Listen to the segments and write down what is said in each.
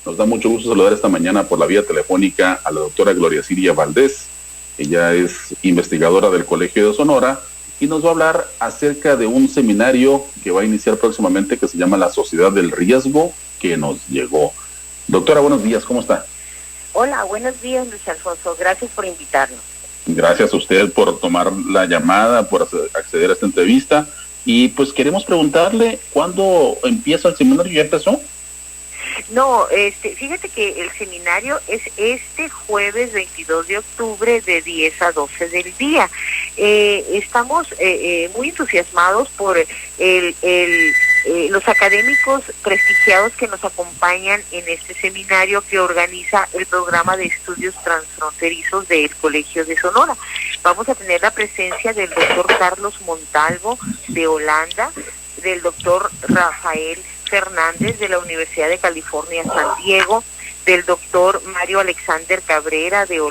Nos da mucho gusto saludar esta mañana por la vía telefónica a la doctora Gloria Siria Valdés. Ella es investigadora del Colegio de Sonora y nos va a hablar acerca de un seminario que va a iniciar próximamente que se llama La Sociedad del Riesgo que nos llegó. Doctora, buenos días, ¿cómo está? Hola, buenos días, Luis Alfonso. Gracias por invitarnos. Gracias a usted por tomar la llamada, por acceder a esta entrevista. Y pues queremos preguntarle, ¿cuándo empieza el seminario? ¿Ya empezó? No, fíjate que el seminario es este jueves 22 de octubre de 10 a 12 del día. Estamos muy entusiasmados por los académicos prestigiados que nos acompañan en este seminario que organiza el programa de estudios transfronterizos del Colegio de Sonora. Vamos a tener la presencia del doctor Carlos Montalvo de Holanda, del doctor Rafael Fernández de la Universidad de California, San Diego, del doctor Mario Alexander Cabrera de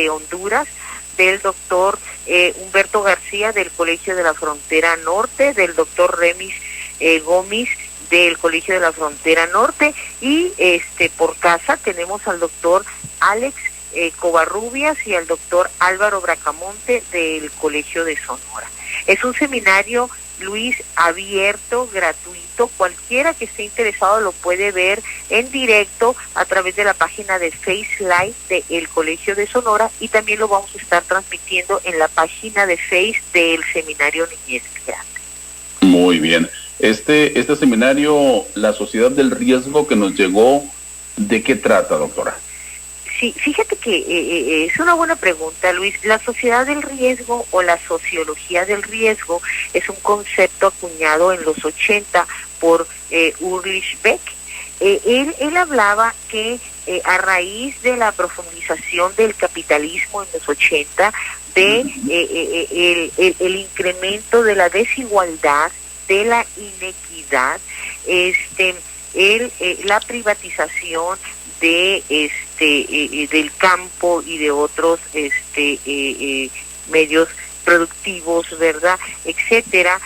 Honduras, del doctor Humberto García del Colegio de la Frontera Norte, del doctor Remis Gómez del Colegio de la Frontera Norte y por casa tenemos al doctor Alex Covarrubias y al doctor Álvaro Bracamonte del Colegio de Sonora. Es un seminario, Luis, abierto, gratuito. Cualquiera que esté interesado lo puede ver en directo a través de la página de Face Live del Colegio de Sonora y también lo vamos a estar transmitiendo en la página de Face del Seminario Niñez Migrante. Muy bien. Este seminario, La Sociedad del Riesgo que nos llegó, ¿de qué trata, doctora? Sí, fíjate que es una buena pregunta, Luis. La sociedad del riesgo o la sociología del riesgo es un concepto acuñado en los 80 por Ulrich Beck. Él hablaba que a raíz de la profundización del capitalismo en los 80, el incremento de la desigualdad, de la inequidad, la privatización del campo y de otros medios productivos, ¿verdad?, etcétera,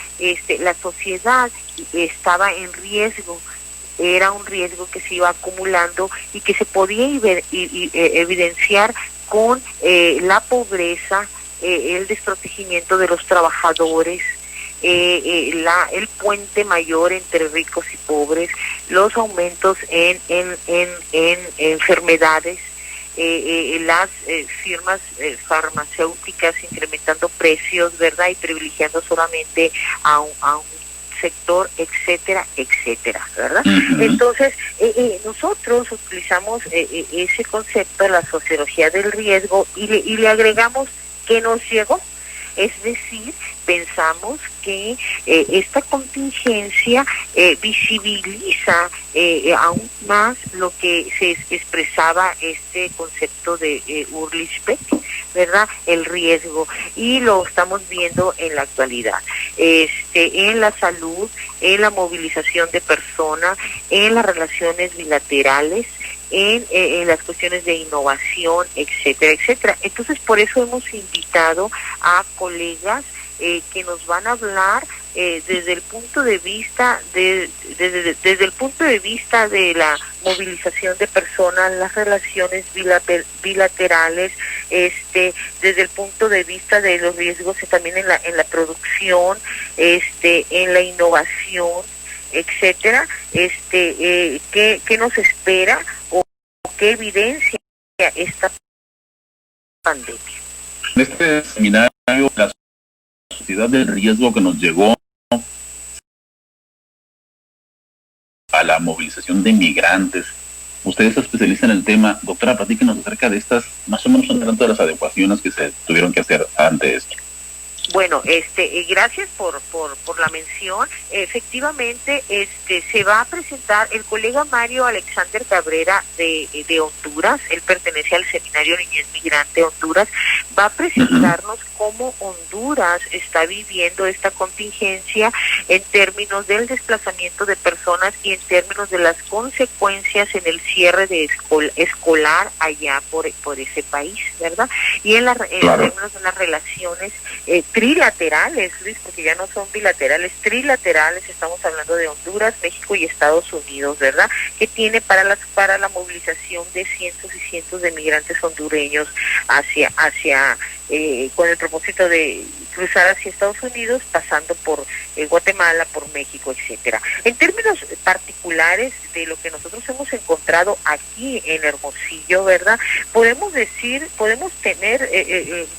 la sociedad estaba en riesgo. Era un riesgo que se iba acumulando y que se podía evidenciar con la pobreza, el desprotegimiento de los trabajadores, el puente mayor entre ricos y pobres, los aumentos en enfermedades, las firmas farmacéuticas incrementando precios, ¿verdad?, y privilegiando solamente a un sector, etcétera, etcétera, ¿verdad? Uh-huh. Entonces, nosotros utilizamos ese concepto de la sociología del riesgo y le agregamos que nos llegó. Es decir, pensamos que esta contingencia visibiliza aún más lo que se expresaba este concepto de Ulrich Beck, ¿verdad?, el riesgo, y lo estamos viendo en la actualidad, en la salud, en la movilización de personas, en las relaciones bilaterales, en las cuestiones de innovación, etcétera, etcétera. Entonces, por eso hemos invitado a colegas que nos van a hablar desde el punto de vista desde el punto de vista de la movilización de personas, las relaciones bilaterales, desde el punto de vista de los riesgos también en la producción, en la innovación, etcétera, ¿qué nos espera o qué evidencia esta pandemia? En este seminario, la sociedad del riesgo que nos llegó a la movilización de migrantes. Ustedes se especializan en el tema. Doctora, platíquenos acerca de estas, más o menos, tanto de las adecuaciones que se tuvieron que hacer ante esto. Bueno, gracias por la mención. Efectivamente, se va a presentar el colega Mario Alexander Cabrera de Honduras. Él pertenece al Seminario Niñez Migrante Honduras. Va a presentarnos cómo Honduras está viviendo esta contingencia en términos del desplazamiento de personas y en términos de las consecuencias en el cierre de escolar allá por ese país, ¿verdad? Y en términos de las relaciones trilaterales, Luis, porque ya no son bilaterales, trilaterales. Estamos hablando de Honduras, México y Estados Unidos, ¿verdad? Que tiene para la movilización de cientos y cientos de migrantes hondureños hacia con el propósito de cruzar hacia Estados Unidos, pasando por Guatemala, por México, etcétera. En términos particulares de lo que nosotros hemos encontrado aquí en Hermosillo, ¿verdad? Podemos tener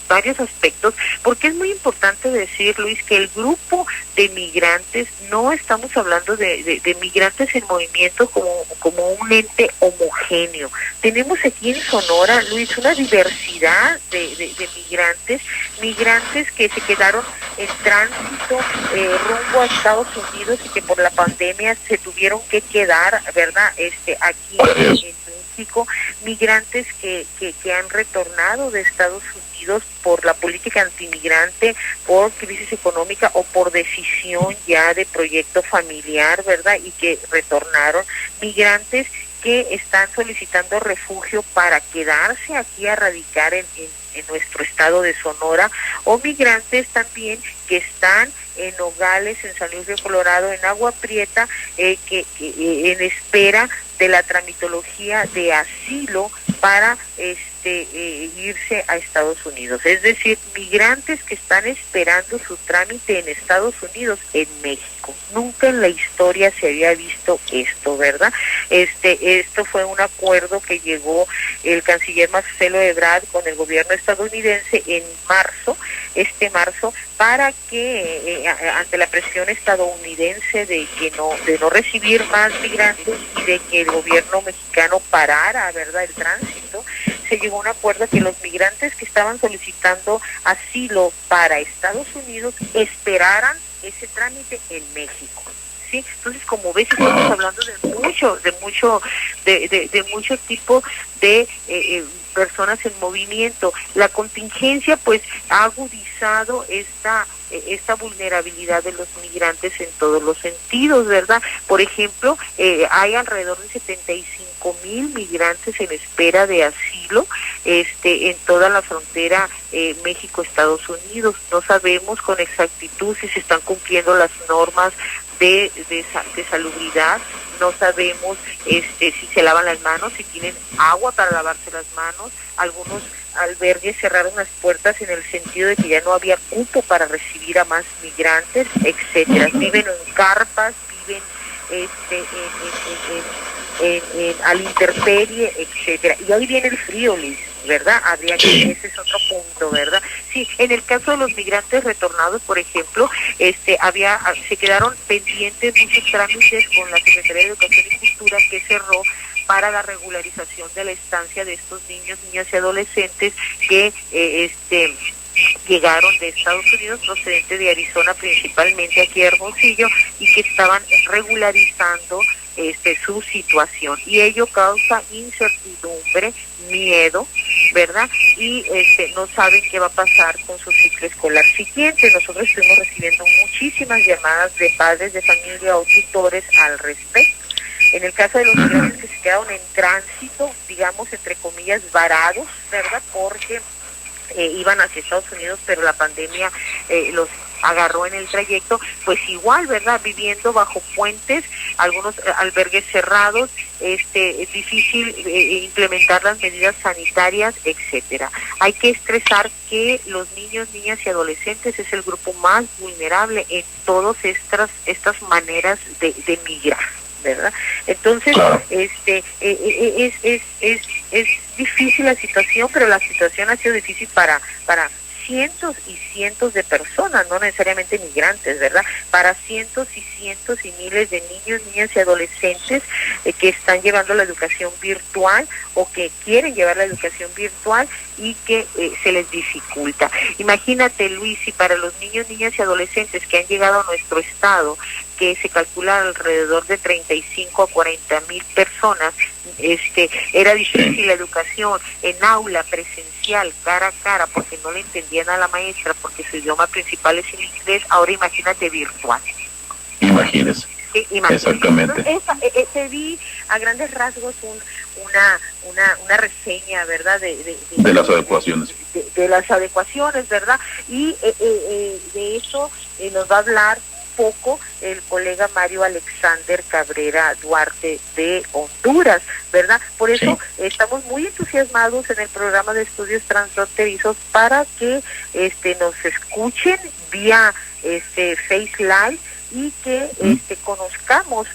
varios aspectos, porque es muy importante decir, Luis, que el grupo de migrantes, no estamos hablando de migrantes en movimiento como un ente homogéneo. Tenemos aquí en Sonora, Luis, una diversidad de migrantes que se quedaron en tránsito rumbo a Estados Unidos y que por la pandemia se tuvieron que quedar, ¿verdad? Aquí en México, migrantes que han retornado de Estados Unidos por la política antimigrante, por crisis económica o por decisión ya de proyecto familiar, ¿verdad? Y que retornaron, migrantes que están solicitando refugio para quedarse aquí a radicar en nuestro estado de Sonora, o migrantes también que están en Nogales, en San Luis Río Colorado, en Agua Prieta, que en espera de la tramitología de asilo para irse a Estados Unidos. Es decir, migrantes que están esperando su trámite en Estados Unidos, en México. Nunca en la historia se había visto esto, ¿verdad? Esto fue un acuerdo que llegó el canciller Marcelo Ebrard con el gobierno estadounidense en marzo, para que ante la presión estadounidense de no recibir más migrantes y de que el gobierno mexicano parara, ¿verdad?, el tránsito, se llegó a un acuerdo que los migrantes que estaban solicitando asilo para Estados Unidos esperaran ese trámite en México. ¿Sí? Entonces, como ves, estamos hablando de mucho tipo de personas en movimiento. La contingencia, pues, ha agudizado esta vulnerabilidad de los migrantes en todos los sentidos, ¿verdad? Por ejemplo, hay alrededor de 75,000 migrantes en espera de asilo en toda la frontera México-Estados Unidos. No sabemos con exactitud si se están cumpliendo las normas de salubridad. No sabemos si se lavan las manos, si tienen agua para lavarse las manos. Algunos albergues cerraron las puertas en el sentido de que ya no había cupo para recibir a más migrantes, etcétera. Viven en carpas, viven a la intemperie, etcétera. Y ahí viene el frío, Liz, ¿verdad? Ese es otro punto, ¿verdad? Sí, en el caso de los migrantes retornados, por ejemplo, se quedaron pendientes muchos trámites con la Secretaría de Educación y Cultura, que cerró para la regularización de la estancia de estos niños, niñas y adolescentes que llegaron de Estados Unidos, procedentes de Arizona, principalmente aquí a Hermosillo, y que estaban regularizando su situación, y ello causa incertidumbre, miedo, ¿verdad? Y no saben qué va a pasar con su ciclo escolar siguiente. Nosotros estuvimos recibiendo muchísimas llamadas de padres de familia o tutores al respecto. En el caso de los migrantes que se quedaron en tránsito, digamos, entre comillas, varados, ¿verdad? Porque iban hacia Estados Unidos, pero la pandemia los agarró en el trayecto, pues igual, ¿verdad?, viviendo bajo puentes, algunos albergues cerrados, es difícil implementar las medidas sanitarias, etcétera. Hay que expresar que los niños, niñas y adolescentes es el grupo más vulnerable en todas estas maneras de migrar, ¿verdad? Entonces, claro, es difícil la situación, pero la situación ha sido difícil para cientos y cientos de personas, no necesariamente migrantes, ¿verdad? Para cientos y miles de niños, niñas y adolescentes que están llevando la educación virtual o que quieren llevar la educación virtual y que se les dificulta. Imagínate, Luis, si para los niños, niñas y adolescentes que han llegado a nuestro estado, que se calcula alrededor de 35 a 40,000 personas, era difícil la educación en aula presencial, cara a cara, porque no le entendían a la maestra, porque su idioma principal es el inglés. Ahora imagínate virtual. Imagínese. Imagínate. Exactamente. Entonces, te di a grandes rasgos una reseña, ¿verdad? De las adecuaciones. De las adecuaciones, ¿verdad? Y de eso nos va a hablar poco el colega Mario Alexander Cabrera Duarte de Honduras, ¿verdad? Por eso estamos muy entusiasmados en el programa de estudios transfronterizos para que nos escuchen vía Face Live y que conozcamos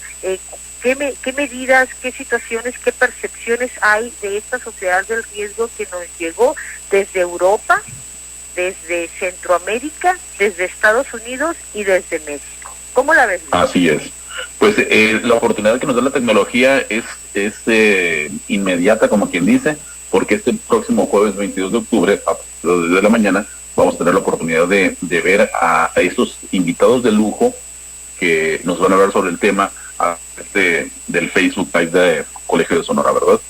qué medidas, qué situaciones, qué percepciones hay de esta sociedad del riesgo que nos llegó desde Europa, desde Centroamérica, desde Estados Unidos y desde México. ¿Cómo la ves? Así es. Pues la oportunidad que nos da la tecnología es inmediata, como quien dice, porque este próximo jueves 22 de octubre, a las 10 de la mañana, vamos a tener la oportunidad de ver a estos invitados de lujo que nos van a hablar sobre el tema del Facebook Live de Colegio de Sonora, ¿verdad?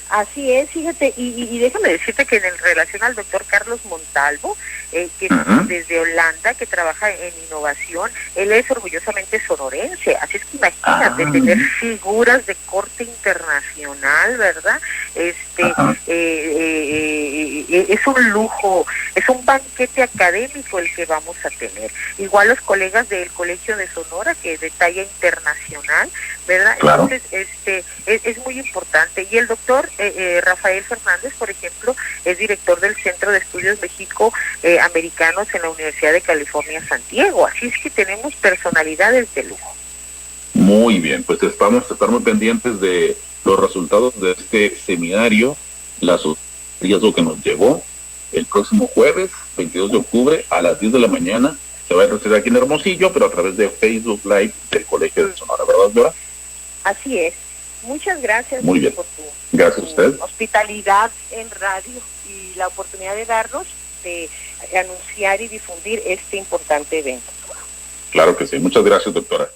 Así es, fíjate, y déjame decirte que en relación al doctor Carlos Montalvo, que desde Holanda, que trabaja en innovación, él es orgullosamente sonorense, así es que imagínate tener figuras de corte internacional, ¿verdad? Es un lujo, es un banquete académico el que vamos a tener. Igual los colegas del Colegio de Sonora, que es de talla internacional, ¿verdad? Claro. Entonces, es muy importante. Y el doctor Rafael Fernández, por ejemplo, es director del Centro de Estudios México Americanos en la Universidad de California, San Diego. Así es que tenemos personalidades de lujo. Muy bien, pues estamos muy pendientes de los resultados de este seminario, riesgo que nos llegó el próximo jueves, 22 de octubre, a las 10 de la mañana. Se va a realizar aquí en Hermosillo, pero a través de Facebook Live del Colegio de Sonora, ¿verdad, Dora? Así es. Muchas gracias. Muy bien. Por tu gracias a usted. Hospitalidad en radio y la oportunidad de darnos de anunciar y difundir este importante evento. Claro que sí. Muchas gracias, doctora.